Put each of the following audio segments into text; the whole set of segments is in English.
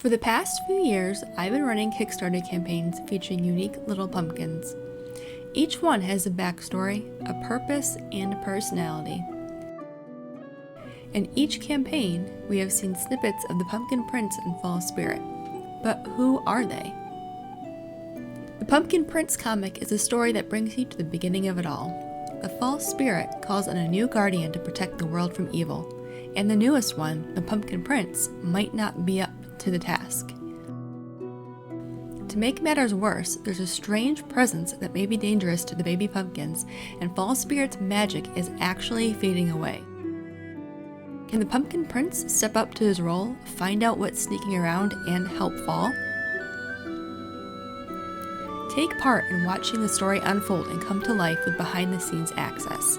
For the past few years, I've been running Kickstarter campaigns featuring unique little pumpkins. Each one has a backstory, a purpose, and a personality. In each campaign, we have seen snippets of the Pumpkin Prince and Fall Spirit. But who are they? The Pumpkin Prince comic is a story that brings you to the beginning of it all. The Fall Spirit calls on a new guardian to protect the world from evil, and the newest one, the Pumpkin Prince, might not be up to the task. To make matters worse, there's a strange presence that may be dangerous to the baby pumpkins, and Fall Spirit's magic is actually fading away. Can the Pumpkin Prince step up to his role, find out what's sneaking around, and help Fall? Take part in watching the story unfold and come to life with behind-the-scenes access.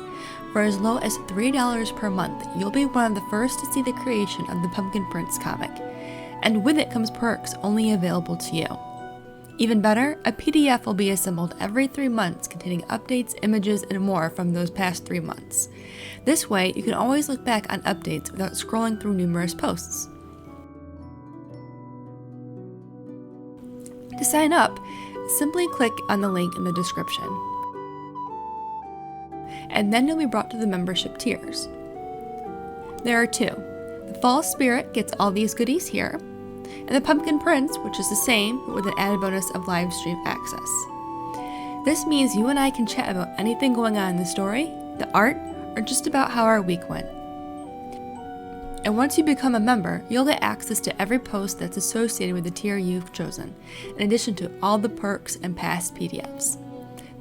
For as low as $3 per month, you'll be one of the first to see the creation of the Pumpkin Prince comic. And with it comes perks only available to you. Even better, a PDF will be assembled every 3 months containing updates, images, and more from those past 3 months. This way, you can always look back on updates without scrolling through numerous posts. To sign up, simply click on the link in the description. And then you'll be brought to the membership tiers. There are two. The Fall Spirit gets all these goodies here, and the Pumpkin Prince, which is the same, but with an added bonus of live stream access. This means you and I can chat about anything going on in the story, the art, or just about how our week went. And once you become a member, you'll get access to every post that's associated with the tier you've chosen, in addition to all the perks and past PDFs.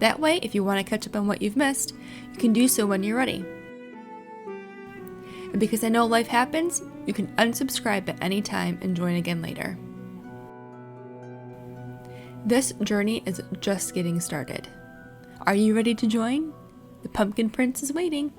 That way, if you want to catch up on what you've missed, you can do so when you're ready. And because I know life happens, you can unsubscribe at any time and join again later. This journey is just getting started. Are you ready to join? The Pumpkin Prince is waiting.